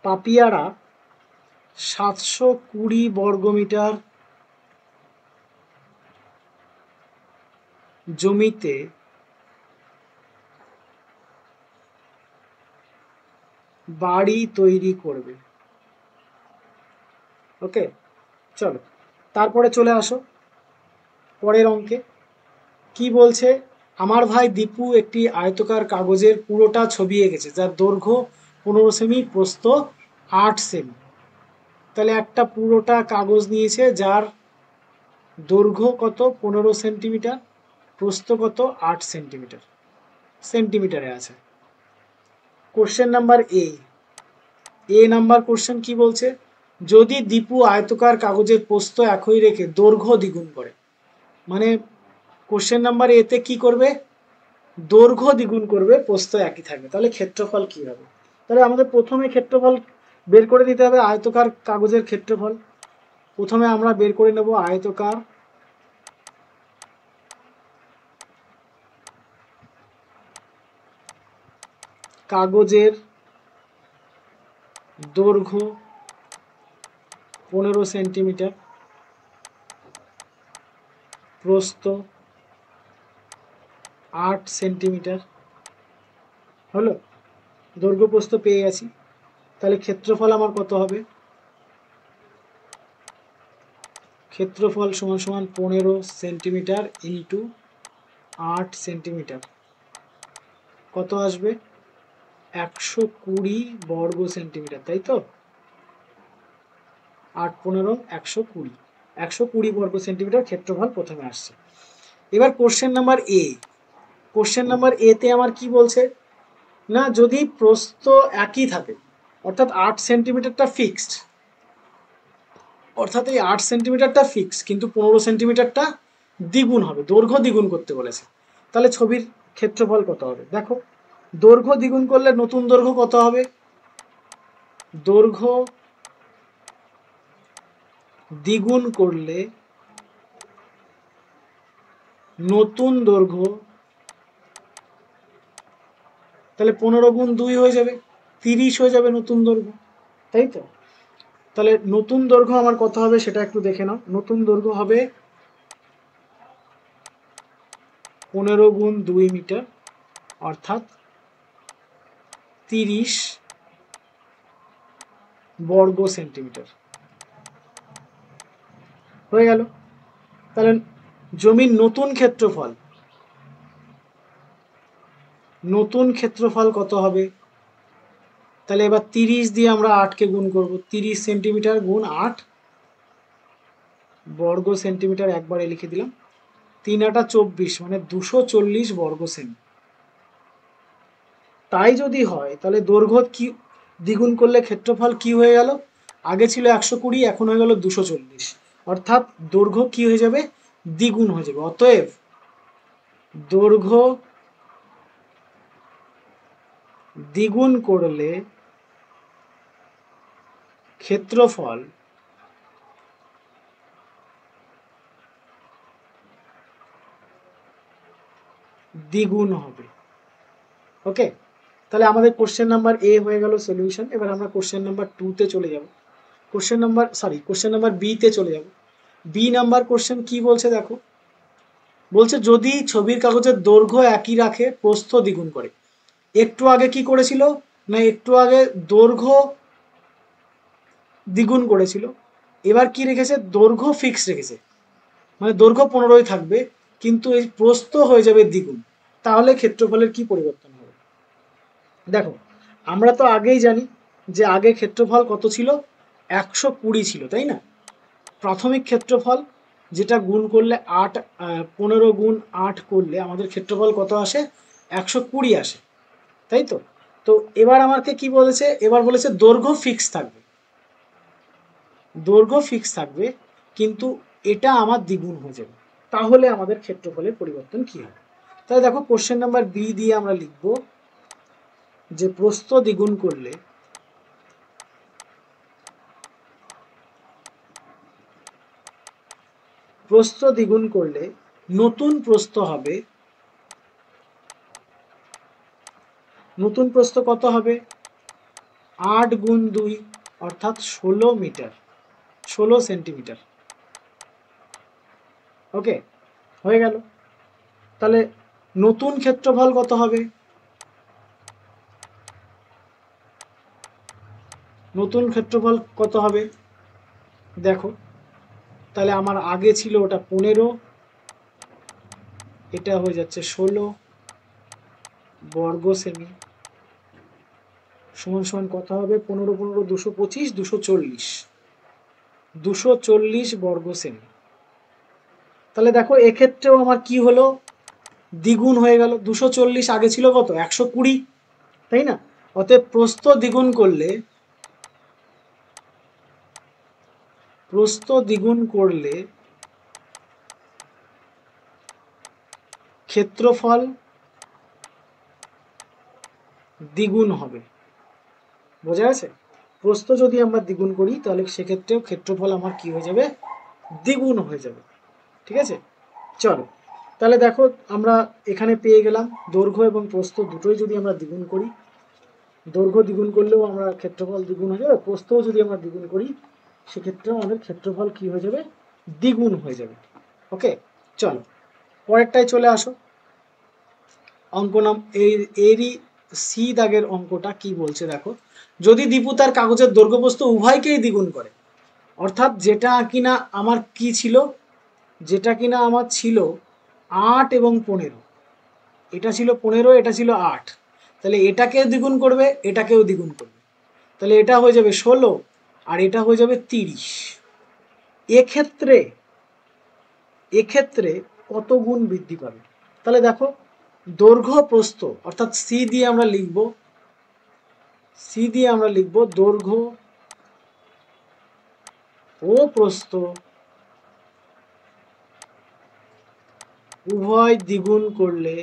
পাপিয়ারা 720 বর্গমিটার জমিতে বাড়ি তৈরি করবে। ওকে, চলো তারপরে চলে আসো পরের অঙ্কে। কি বলছে, আমার ভাই দীপু একটি আয়তকার কাগজের পুরোটা ছবি এঁকেছে যার দৈর্ঘ্য 15 সেমি, প্রস্থ 8 সেমি। তাহলে একটা পুরোটা কাগজ নিয়েছে যার দৈর্ঘ্য কত 15 সেন্টিমিটার, প্রস্থ কত 8 সেন্টিমিটার, সেন্টিমিটারে আছে। Question number A number question কি বলছে, যদি দীপু আয়তকার কাগজের প্রস্থ একই রেখে দৈর্ঘ্য দ্বিগুণ করে। মানে কোশ্চেন নাম্বার এতে কি করবে, দৈর্ঘ্য দ্বিগুণ করবে, প্রস্থ একই থাকবে, তাহলে ক্ষেত্রফল কি হবে। তাহলে আমাদের প্রথমে ক্ষেত্রফল বের করে দিতে হবে, আয়তকার কাগজের ক্ষেত্রফল। প্রথমে আমরা বের করে নেব আয়তকার কাগজের দৈর্ঘ্য 15 সেন্টিমিটার, প্রস্থ 8 সেন্টিমিটার। হলো, দৈর্ঘ্য প্রস্থ পেয়ে গেছি। তাহলে ক্ষেত্রফল আমার কত হবে, ক্ষেত্রফল সমান সমান 15 সেন্টিমিটার ইন্টু 8 সেন্টিমিটার, কত আসবে 120 বর্গ সেন্টিমিটার, তাই তো। 8 15 120, 120 বর্গ সেন্টিমিটার ক্ষেত্রফল প্রথমে আসছে। এবার কোশ্চেন নাম্বার কোশ্চেন নাম্বার এতে আমার কি বলছে না, যদি প্রস্থ একই থাকে অর্থাৎ 8 সেন্টিমিটারটা ফিক্সড, অর্থাৎ এই 8 সেন্টিমিটারটা ফিক্স, কিন্তু 15 সেন্টিমিটারটা দ্বিগুণ হবে, দৈর্ঘ্য দ্বিগুণ করতে বলেছে। তাহলে ছবির ক্ষেত্রফল কত হবে, দেখো দৈর্ঘ্য দ্বিগুণ করলে নতুন দৈর্ঘ্য কত হবে, দৈর্ঘ্য দ্বিগুণ করলে নতুন দৈর্ঘ্য, তাহলে 15 গুণ 2 হয়ে যাবে 30 হয়ে যাবে নতুন দৈর্ঘ্য, তাই তো। তাহলে নতুন দৈর্ঘ্য আমার কত হবে সেটা একটু দেখে নাও। নতুন দৈর্ঘ্য হবে 15 গুণ 2 মিটার, অর্থাৎ 30 বর্গ সেন্টিমিটার হয়ে গেল। তাহলে জমির নতুন ক্ষেত্রফল কত হবে, তাহলে এবার 30 দিয়ে আমরা 8কে গুণ করব, 30 সেন্টিমিটার গুণ 8 বর্গ সেন্টিমিটার, একবারে লিখে দিলাম। 3 8 24, মানে 240 বর্গ সেমি। তাই যদি হয় তাহলে দৈর্ঘ্য কি দ্বিগুণ করলে ক্ষেত্রফল কি হয়ে গেল, আগে ছিল 120, এখন হয়ে গেল 240, অর্থাৎ দৈর্ঘ্য কি হয়ে যাবে, দ্বিগুণ হয়ে যাবে। অতএব দৈর্ঘ্য দ্বিগুণ করলে ক্ষেত্রফল দ্বিগুণ হবে। ওকে, তাহলে আমাদের কোশ্চেন নাম্বার এ হয়ে গেল সলিউশন। এবার আমরা কোশ্চেন নাম্বার 2 চলে যাব, কোশ্চেন নাম্বার বি তে চলে যাব। বি নাম্বার কোশ্চেন কি বলছে দেখো, বলছে যদি ছবির কাগজের দৈর্ঘ্য একই রাখে প্রস্থ দ্বিগুণ করে। একটু আগে কি করেছিল না, একটু আগে দৈর্ঘ্য দ্বিগুণ করেছিল, এবার কি রেখেছে, দৈর্ঘ্য ফিক্স রেখেছে, মানে দৈর্ঘ্য 15ই থাকবে, কিন্তু এই প্রস্থ হয়ে যাবে দ্বিগুণ। তাহলে ক্ষেত্রফলের কি পরিবর্তন হবে, দেখো আমরা তো আগেই জানি যে আগে ক্ষেত্রফল কত ছিল, 120 ছিল, তাই না। প্রাথমিক ক্ষেত্রফল যেটা গুণ করলে 15 গুণ 8 করলে আমাদের ক্ষেত্রফল কত আসে, 120 আসে, তাই তো। তো এবার আমাকে কি বলেছে, এবার বলেছে দৈর্ঘ্য ফিক্স থাকবে, দৈর্ঘ্য ফিক্স থাকবে, কিন্তু এটা আমার দ্বিগুণ হয়ে যাবে, তাহলে আমাদের ক্ষেত্রফলের পরিবর্তন কি হবে। তাহলে দেখো কোশ্চেন নাম্বার বি দিয়ে আমরা লিখব যে প্রস্থ দ্বিগুণ করলে নতুন প্রস্থ হবে, নতুন প্রস্থ কত হবে, 8 গুণ 2 অর্থাৎ 16 মিটার, 16 সেন্টিমিটার। ওকে, হয়ে গেল। তাহলে নতুন ক্ষেত্রফল কত হবে? নতুন ক্ষেত্রফল কত হবে দেখো, তাহলে আমার আগে ছিল ওটা 15, এটা হয়ে যাচ্ছে 16 বর্গ সেমি, সমান সমান কত হবে? 15 15 225, 240, 240 বর্গ সেমি। তাহলে দেখো এক্ষেত্রেও আমার কি হলো? দ্বিগুণ হয়ে গেল। 240 আগে ছিল কত? 120, তাই না? অতএব প্রস্থ দ্বিগুণ করলে, প্রস্থ দ্বিগুণ করলে ক্ষেত্রফল দ্বিগুণ হবে। বোঝা গেছে? প্রস্থ যদি আমরা দ্বিগুণ করি তাহলে সেক্ষেত্রেও ক্ষেত্রফল আমার কি হয়ে যাবে? দ্বিগুণ হয়ে যাবে। ঠিক আছে, চলো তাহলে দেখো আমরা এখানে পেয়ে গেলাম দৈর্ঘ্য এবং প্রস্থ দুটোই যদি আমরা দ্বিগুণ করি, দৈর্ঘ্য দ্বিগুণ করলেও আমরা ক্ষেত্রফল দ্বিগুণ হয়ে যাবে, প্রস্থও যদি আমরা দ্বিগুণ করি সেক্ষেত্রেও আমাদের ক্ষেত্রফল কি হয়ে যাবে? দ্বিগুণ হয়ে যাবে। ওকে, চলো পরেরটায় চলে আসো। অঙ্ক নাম এরই সি দাগের অঙ্কটা কি বলছে দেখো, যদি দীপু তার কাগজের দৈর্ঘ্য প্রস্থ উভয়কেই দ্বিগুণ করে, অর্থাৎ যেটা কিনা আমার কি ছিল, যেটা কিনা আমার ছিল 8 এবং 15, এটা ছিল 15, এটা ছিল 8, তাহলে এটাকেও দ্বিগুণ করবে, এটাকেও দ্বিগুণ করবে, তাহলে এটা হয়ে যাবে 16 আর এটা হয়ে যাবে 30। এক্ষেত্রে এক্ষেত্রে কত গুণ বৃদ্ধি পাবে? তাহলে দেখো দৈর্ঘ্য প্রস্থ অর্থাৎ সি দিয়ে আমরা লিখব, সি দিয়ে আমরা লিখব দৈর্ঘ্য ও প্রস্থ উভয় দ্বিগুণ করলে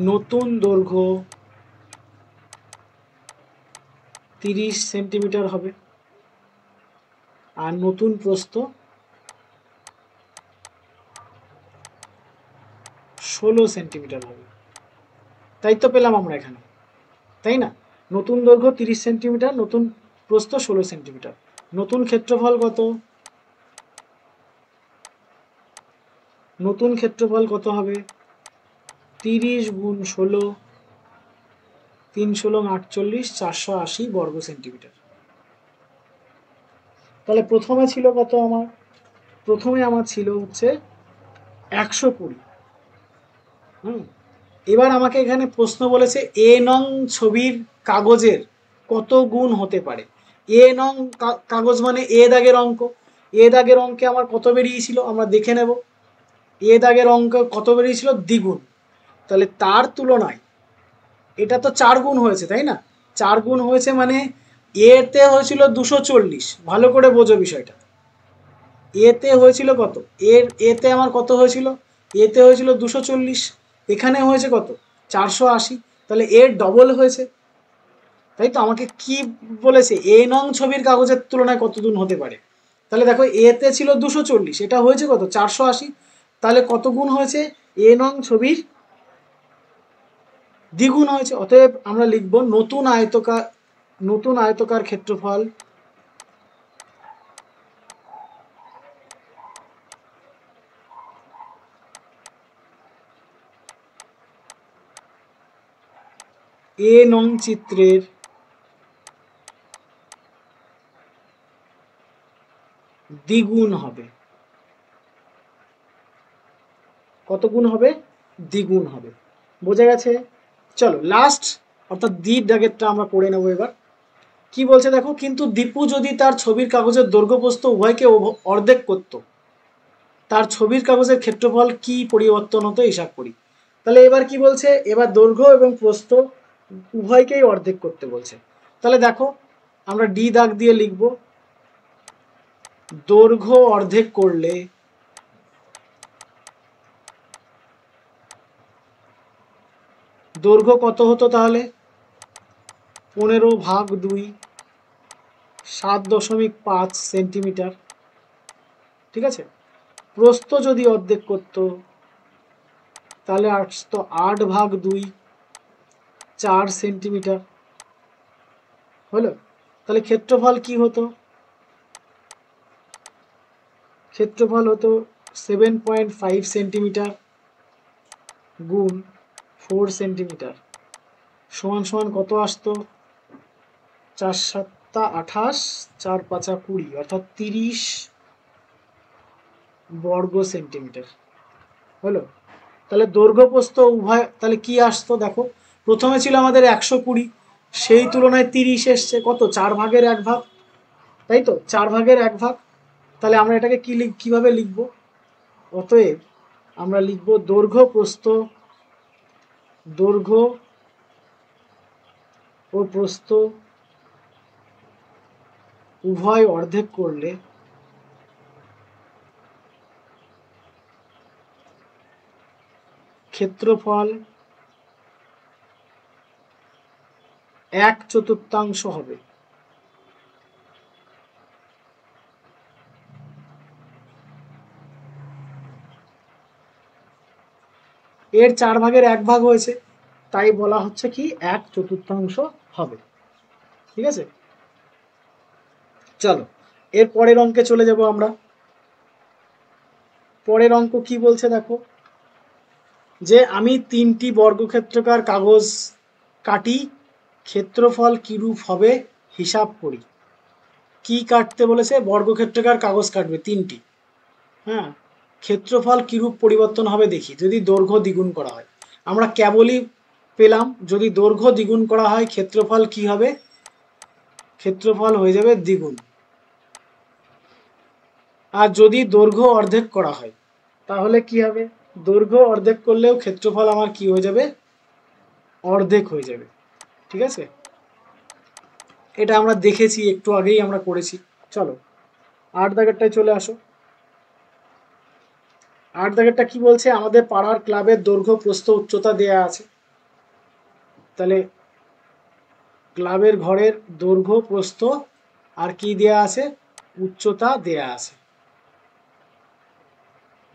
নতুন দৈর্ঘ্য 30 সেন্টিমিটার হবে আর নতুন প্রস্থ 16 সেন্টিমিটার হবে। তাই তো পেলাম আমরা এখানে, তাই না? নতুন দৈর্ঘ্য 30 সেন্টিমিটার, নতুন প্রস্থ 16 সেন্টিমিটার। নতুন ক্ষেত্রফল কত? নতুন ক্ষেত্রফল কত হবে? 30 গুণ 16, 3 16 48, 480 বর্গ সেন্টিমিটার। তাহলে প্রথমে ছিল কত আমার? প্রথমে আমার ছিল হচ্ছে 120। এবার আমাকে এখানে প্রশ্ন বলেছে এ নং ছবির কাগজের কত গুণ হতে পারে। এ নং কাগজ মানে এ দাগের অঙ্ক, এ দাগের অঙ্কে আমার কত বেরিয়েছিল আমরা দেখে নেব। এ দাগের অঙ্ক কত বেরিয়েছিল? দ্বিগুণ। তাহলে তার তুলনায় এটা তো 4 গুণ হয়েছে, তাই না? 4 গুণ হয়েছে মানে এতে হয়েছিল 240, ভালো করে বোঝো বিষয়টা। এতে হয়েছিল কত? এতে আমার কত হয়েছিল? এতে হয়েছিল 240, এখানে হয়েছে কত? 480, তাহলে এর ডবল হয়েছে। তাই তো আমাকে কি বলেছে? এ নং ছবির কাগজের তুলনায় কত গুণ হতে পারে। তাহলে দেখো এতে ছিল 240, এটা হয়েছে কত? 480, তাহলে কত গুণ হয়েছে? এ নং ছবির দ্বিগুণ হয়েছে। অতএব আমরা লিখব নতুন আয়তকার ক্ষেত্রফল এ নং চিত্রের দ্বিগুণ হবে। কত গুণ হবে? দ্বিগুণ হবে। বোঝা গেছে? চলো লাস্ট অর্থাৎ দ্বির দাগেরটা আমরা করে নেব এবার। কি বলছে দেখো, কিন্তু দীপু যদি তার ছবির কাগজের দৈর্ঘ্য প্রস্থ উভয়কে অর্ধেক করত, তার ছবির কাগজের ক্ষেত্রফল কি পরিবর্তন হতো হিসাব করি। তাহলে এবার কি বলছে? এবার দৈর্ঘ্য এবং প্রস্থ উভয়কেই অর্ধেক করতে বলছে। তাহলে দেখো আমরা ডি দাগ দিয়ে লিখব দৈর্ঘ্য অর্ধেক করলে দৈর্ঘ্য কত হতো? তাহলে 15/2, 7.5 সেন্টিমিটার। ঠিক আছে, প্রস্থ যদি অর্ধেক করত তাহলে আসতো 8/2, 4 সেন্টিমিটার হলো। তাহলে ক্ষেত্রফল কি হতো? ক্ষেত্রফল হতো 7.5 সেন্টিমিটার গুণ 4 সেন্টিমিটার সমান সমান কত আসতো? 4×7 = 28, 4×5 = 20, অর্থাৎ 30 বর্গ সেন্টিমিটার হলো। তাহলে দৈর্ঘ্য প্রস্থ উভয় তাহলে কি আসতো দেখো, প্রথমে ছিল আমাদের 120, সেই তুলনায় 30 এসছে, কত? 4/1 তাই তো, 4/1। তাহলে আমরা এটাকে কিভাবে লিখব? অতএব আমরা লিখব দৈর্ঘ্য ও প্রস্থ উভয় অর্ধেক করলে ক্ষেত্রফল 1/4 হবে। এর 4/1 হয়েছে, তাই বলা হচ্ছে কি 1/4 হবে। ঠিক আছে, চলো এর পরের অঙ্কে চলে যাব আমরা। পরের অঙ্ক কি বলছে দেখো, যে আমি 3টি বর্গক্ষেত্রাকার কাগজ কাটি, ক্ষেত্রফল কিরূপ হবে হিসাব করি। কি কাটতে বলেছে? বর্গক্ষেত্রাকার কাগজ কাটবে 3টি। হ্যাঁ, ক্ষেত্রফল কিরূপ পরিবর্তন হবে দেখি। যদি দৈর্ঘ্য দ্বিগুণ করা হয়, আমরা কেবলই পেলাম যদি দৈর্ঘ্য দ্বিগুণ করা হয় ক্ষেত্রফল কি হবে? ক্ষেত্রফল হয়ে যাবে দ্বিগুণ। আর যদি দৈর্ঘ্য অর্ধেক করা হয় তাহলে কি হবে? দৈর্ঘ্য অর্ধেক করলেও ক্ষেত্রফল আমার কি হয়ে যাবে? অর্ধেক হয়ে যাবে। ঠিক আছে, এটা আমরা দেখেছি, একটু আগেই আমরা করেছি। চলো 8 দাগেরটায় চলে আসো। 8 দাগেরটা কি বলছে? আমাদের পাড়ার ক্লাবের দৈর্ঘ্য প্রস্থ উচ্চতা দেয়া আছে। তাহলে ক্লাবের ঘরের দৈর্ঘ্য প্রস্থ আর কি দেয়া আছে? উচ্চতা দেয়া আছে।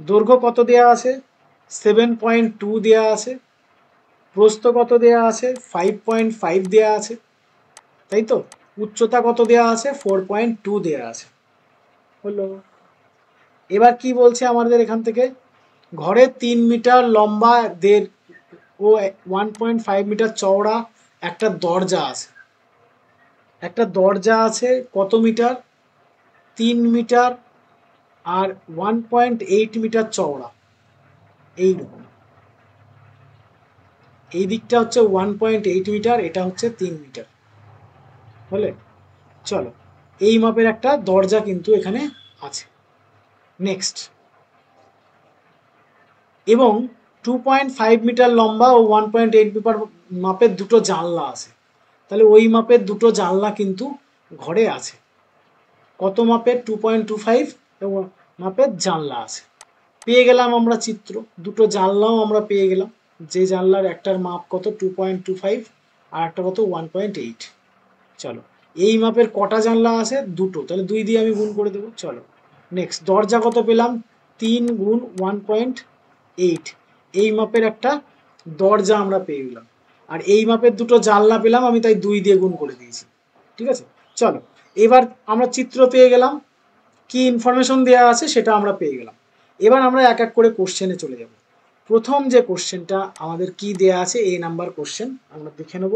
দৈর্ঘ্য কত দেয়া আছে? 7.2 দেয়া আছে। প্রস্থ কত দেয়া আছে? 5.5 দেয়া আছে, তাই তো। উচ্চতা কত দেয়া আছে? 4.2 দেয়া আছে। হলো। এবার কি বলছে আমাদের এখান থেকে? ঘরে 3 মিটার লম্বা ও 1.5 মিটার চওড়া একটা দরজা আছে। একটা দরজা আছে কত মিটার? 3 মিটার আর 1.8 মিটার চওড়া। এইরকম, এই দিকটা হচ্ছে 1.8 মিটার, এটা হচ্ছে 3 মিটার। বলে চলো, এই মাপের একটা দরজা কিন্তু এখানে আছে। নেক্সট, এবং 2.5 মিটার লম্বা ও 1.8 মিটার মাপের দুটো জানলা আছে। তাহলে ওই মাপের দুটো জানলা কিন্তু ঘরে আছে। কত মাপের? 2.25 এবং মাপের জানলা আছে। পেয়ে গেলাম আমরা চিত্র, দুটো জানলাও আমরা পেয়ে গেলাম। যে জানলার একটার মাপ কত? 2.25 আর একটা কত? 1.8। চলো, এই মাপের কটা জানলা আছে? দুটো, তাহলে 2 দিয়ে আমি গুণ করে দেবো। চলো নেক্সট, দরজা কত পেলাম? 3 গুণ 1.8, এই মাপের একটা দরজা আমরা পেয়ে গেলাম। আর এই মাপের দুটো জানলা পেলাম আমি, তাই 2 দিয়ে গুণ করে দিয়েছি। ঠিক আছে, চলো এবার আমরা চিত্র পেয়ে গেলাম, কি ইনফরমেশন দেওয়া আছে সেটা আমরা পেয়ে গেলাম। এবার আমরা এক এক করে কোশ্চেনে চলে যাব। প্রথম যে কোশ্চেনটা আমাদের কি দেয়া আছে, A নাম্বার কোশ্চেন, আমরা দেখে নেব।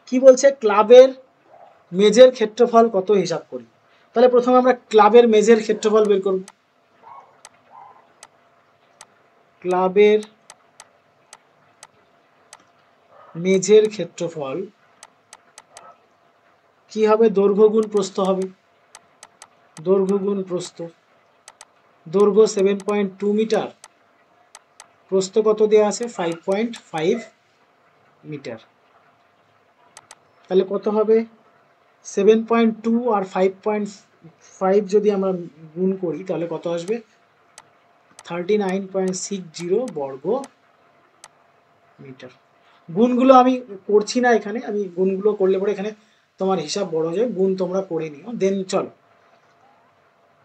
কি বলছে? ক্লাবের মেজের ক্ষেত্রফল কত হিসাব করি। তাহলে প্রথমে আমরা ক্লাবের মেজের ক্ষেত্রফল বের করব। ক্লাবের মেজের ক্ষেত্রফল কি হবে? দৈর্ঘ্য গুণ প্রস্থ হবে। দৈর্ঘ্য গুণ প্রস্থ, দৈর্ঘ্য 7.2 মিটার, প্রস্থ কত দেওয়া আছে? 5.5 মিটার। তাহলে কত হবে? 7.2 আর 5.5 যদি আমরা গুণ করি তাহলে কত আসবে? 39.60 বর্গ মিটার। গুণগুলো আমি করছি না এখানে, আমি গুণগুলো করলে পরে এখানে তোমার হিসাব বড় হয়ে যাবে, গুণ তোমরা করে নিও। দেন চলো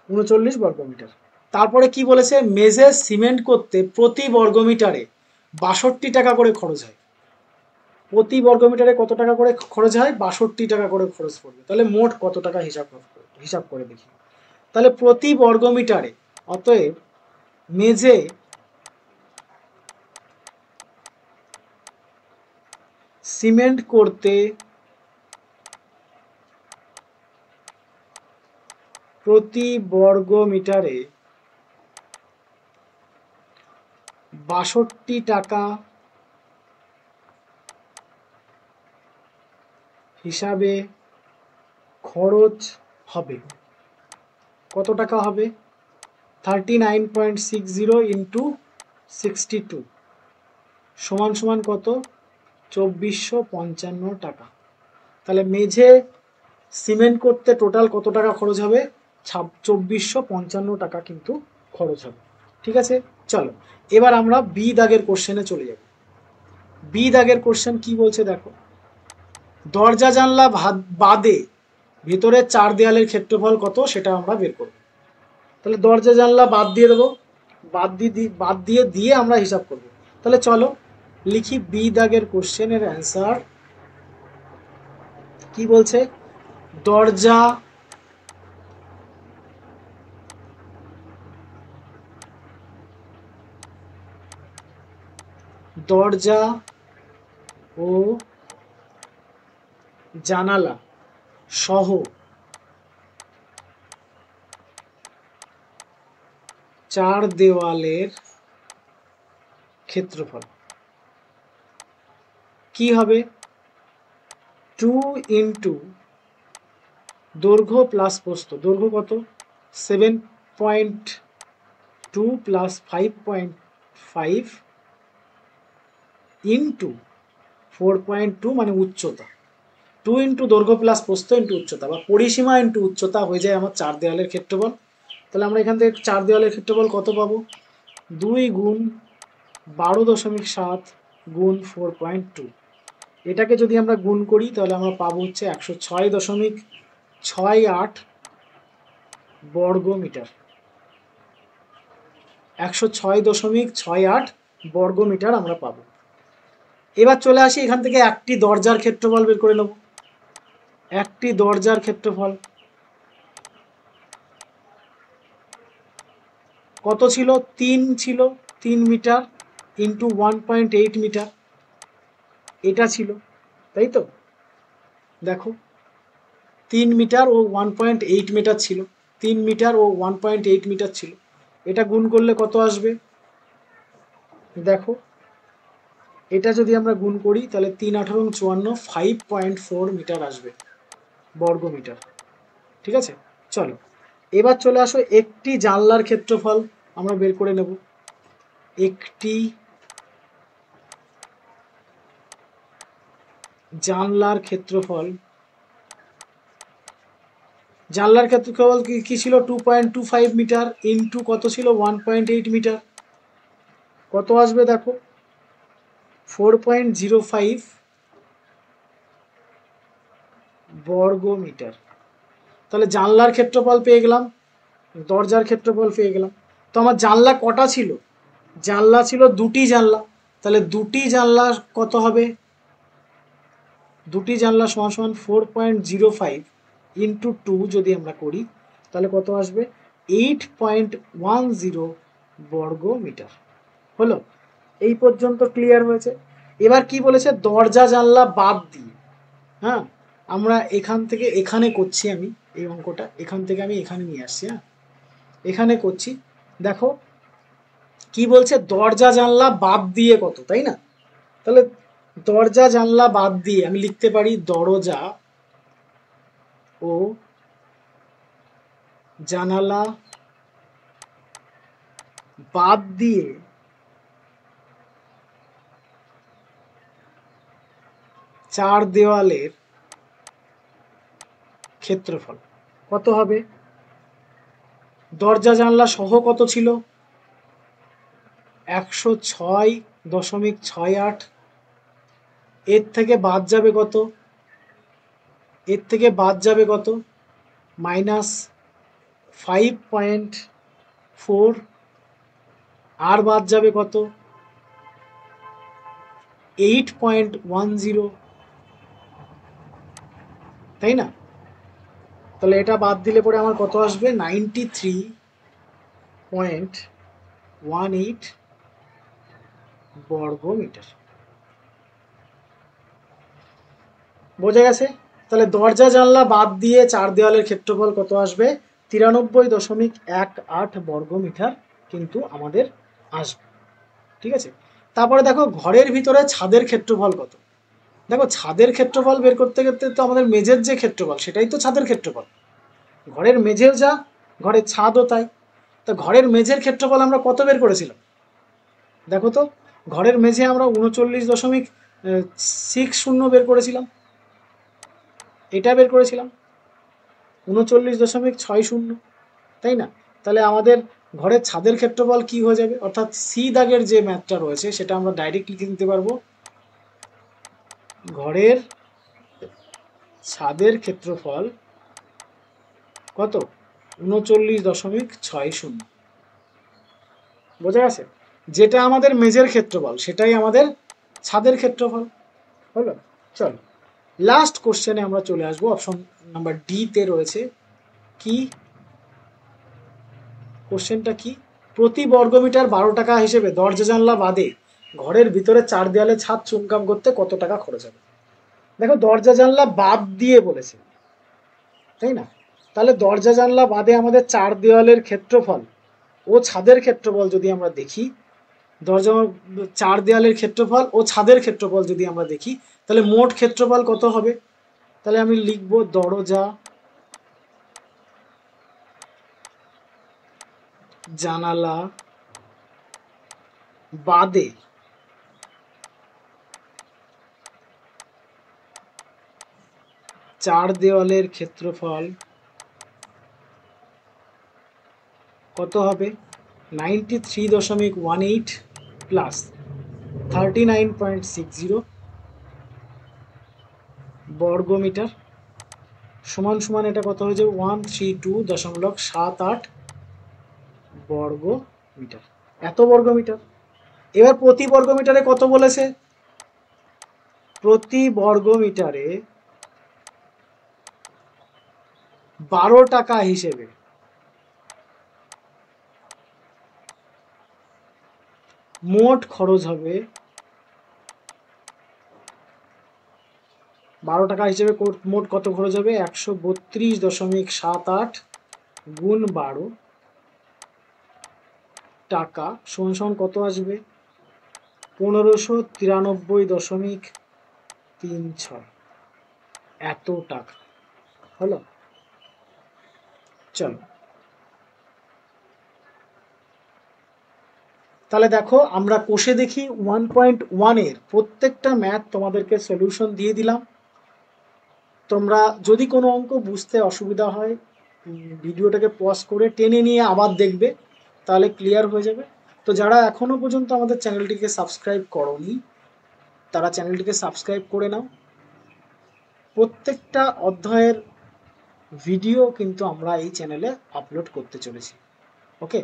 39 বর্গ মিটার। তারপরে কি বলেছে, মেঝে সিমেন্ট করতে প্রতি বর্গমিটারে ৬২ টাকা করে খরচ হয়। প্রতি বর্গমিটারে কত টাকা করে খরচ হয়? ৬২ টাকা করে খরচ পড়বে। তাহলে মোট কত টাকা হিসাব করে দেখি। তাহলে প্রতি বর্গমিটারে, অতএব মেঝে সিমেন্ট করতে প্রতি বর্গমিটারে ৬২ টাকা হিসাবে খরচ হবে। কত টাকা হবে? 39.60 ইন্টু 62 সমান সমান কত? ২৪৫৫ টাকা। তাহলে মেঝে সিমেন্ট করতে টোটাল কত টাকা খরচ হবে? ২৪৫৫ টাকা কিন্তু খরচ হবে। ঠিক আছে, চলো এবার আমরা বি দাগের কোশ্চেনে চলে যাব। বি দাগের কোশ্চেন কি বলছে দেখো, দরজা জানলা বাদে ভেতরের 4 দেয়ালের ক্ষেত্রফল কত সেটা আমরা বের করব। তাহলে দরজা জানলা বাদ দিয়ে দেবো, বাদ দিয়ে আমরা হিসাব করব। তাহলে চলো লিখি বি দাগের কোশ্চেনের অ্যান্সার। কি বলছে? দরজা ও জানালা সহ 4 দেওয়ালের ক্ষেত্রফল কি হবে? 2 ইন্টু দৈর্ঘ্য প্লাস প্রস্থ। দৈর্ঘ্য কত? 7.2 প্লাস 5.5 ইন্টু 4.2 মানে উচ্চতা। 2 ইন্টু দৈর্ঘ্য প্লাস প্রস্থ ইন্টু উচ্চতা বা পরিসীমা ইন্টু উচ্চতা হয়ে যায় আমার 4 দেওয়ালের ক্ষেত্রফল। তাহলে আমরা এখান থেকে 4 দেওয়ালের ক্ষেত্রফল কত পাবো? 2 গুণ 12.7 গুণ 4.2। এটাকে যদি আমরা গুণ করি তাহলে আমরা পাবো হচ্ছে 106.68 বর্গমিটার। 106.68 বর্গমিটার আমরা পাবো। এবার চলে আসি এখান থেকে একটি দরজার ক্ষেত্রফল বের করে নেব। একটি দরজার ক্ষেত্রফল কত ছিল? 3 ছিল, 3 মিটার ইন্টু 1.8 মিটার এটা ছিল, তাই তো? দেখো 3 মিটার ও 1.8 মিটার ছিল, 3 মিটার ও 1.8 মিটার ছিল। এটা গুণ করলে কত আসবে? দেখো এটা যদি আমরা গুণ করি তাহলে 3 18 54 5.4 মিটার আসবে বর্গমিটার। ঠিক আছে, চলো এবার চলে আসো একটি জানলার ক্ষেত্রফল আমরা বের করে নেব। একটি জানলার ক্ষেত্রফল, জানলার ক্ষেত্রফল কি ছিল? 2.25 মিটার ইন্টু কত ছিল? 1.8 মিটার। কত আসবে দেখো? 4.05 বর্গমিটার। তাহলে জানলার ক্ষেত্রফল পেয়ে গেলাম, দরজার ক্ষেত্রফল পেয়ে গেলাম। তো আমার জানলা কটা ছিল? জানলা ছিল দুটি জানলা। তাহলে দুটি জানলা কত হবে? দুটি জানলা সমান সমান 4.05 ইন্টু 2 যদি আমরা করি তাহলে কত আসবে? 8.10 বর্গমিটার। হলো? এই পর্যন্ত ক্লিয়ার হয়েছে। এবার কি বলেছে? দরজা জানলা বাদ দিয়ে, হ্যাঁ আমরা এখান থেকে এখানে করছি, আমি এই অঙ্কটা এখান থেকে আমি এখানে নিয়ে আসছি। হ্যাঁ এখানে করছি। দেখো কি বলছে? দরজা জানলা বাদ দিয়ে কত, তাই না? তাহলে দরজা জানলা বাদ দিয়ে আমি লিখতে পারি দরজা ও জানালা বাদ দিয়ে 4 দেওয়ালের ক্ষেত্রফল কত হবে? দরজা জানলা সহ কত ছিল? 106.68। এর থেকে বাদ যাবে কত? এর থেকে বাদ যাবে কত? -5.4 4, আর বাদ যাবে কত, 8.10, তাই না? তাহলে এটা বাদ দিলে পরে আমার কত আসবে, 93.18 বর্গ মিটার। বোঝা গেছে? তাহলে দরজা জানলা বাদ দিয়ে চার দেওয়ালের ক্ষেত্রফল কত আসবে, 93.18 বর্গ মিটার কিন্তু আমাদের আসবে। ঠিক আছে, তারপরে দেখো ঘরের ভিতরে ছাদের ক্ষেত্রফল কত। দেখো ছাদের ক্ষেত্রফল বের করতে করতে তো আমাদের মেঝের যে ক্ষেত্রফল সেটাই তো ছাদের ক্ষেত্রফল, ঘরের মেঝেও যা ঘরের ছাদও তাই। তো ঘরের মেঝের ক্ষেত্রফল আমরা কত বের করেছিলাম, দেখো তো, ঘরের মেঝে আমরা 39.60 বের করেছিলাম, এটা বের করেছিলাম 39.60, তাই না? তাহলে আমাদের ঘরের ছাদের ক্ষেত্রফল কি হয়ে যাবে, অর্থাৎ সি দাগের যে ম্যাথটা রয়েছে সেটা আমরা ডাইরেক্ট লিখে দিতে পারবো, ঘরের ছাদের ক্ষেত্রফল কত, 39.60। বোঝা গেছে? যেটা আমাদের মেঝের ক্ষেত্রফল সেটাই আমাদের ছাদের ক্ষেত্রফল হলো। চল লাস্ট কোশ্চেনে আমরা চলে আসবো, অপশন নাম্বার ডি তে রয়েছে কি কোশ্চেনটা কি, প্রতি বর্গমিটার 12 টাকা হিসেবে দরজা জানলা বাদে ঘরের ভিতরে চার দেওয়ালে ছাদ চুনকাম করতে কত টাকা খরচ হবে। দেখো দরজা জানলা বাদ দিয়ে বলেছে, তাই না? তাহলে দরজা জানলা বাদে আমাদের চার দেওয়ালের ক্ষেত্রফল ও ছাদের ক্ষেত্রফল যদি আমরা দেখি, দরজা চার দেওয়ালের ক্ষেত্রফল ও ছাদের ক্ষেত্রফল যদি আমরা দেখি, তাহলে মোট ক্ষেত্রফল কত হবে। তাহলে আমি লিখব দরজা জানালা বাদে চার দেওয়ালের ক্ষেত্রফল কত হবে, 93.18 প্লাস 39.60 বর্গ মিটার সমান সমান এটা কত হয়ে যাবে, 132.78 বর্গ মিটার, এত বর্গ মিটার। এবার প্রতি বর্গ মিটারে কত বলেছে, প্রতি বর্গ মিটারে 12 টাকা হিসেবে মোট খরচ হবে, 12 টাকা হিসেবে মোট কত খরচ হবে, 132.78 গুণ 12 টাকা সমান সমান কত আসবে, 1593.36 এত টাকা হলো। চলো তাহলে দেখো আমরা কোষে দেখি 1.1 এর প্রত্যেকটা ম্যাথ তোমাদেরকে সলিউশন দিয়ে দিলাম। তোমরা যদি কোনো অঙ্ক বুঝতে অসুবিধা হয় ভিডিওটাকে পজ করে টেনে নিয়ে আবার দেখবে, তাহলে ক্লিয়ার হয়ে যাবে। তো যারা এখনো পর্যন্ত আমাদের চ্যানেলটিকে সাবস্ক্রাইব করোনি তারা চ্যানেলটিকে সাবস্ক্রাইব করে নাও। প্রত্যেকটা অধ্যায়ের ভিডিও কিন্তু আমরা এই চ্যানেলে আপলোড করতে চলেছি। ওকে,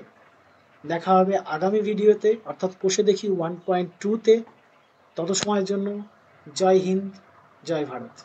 দেখা হবে আগামী ভিডিওতে, অর্থাৎ কোষে দেখি 1.2 তে। তত সময়ের জন্য জয় হিন্দ, জয় ভারত।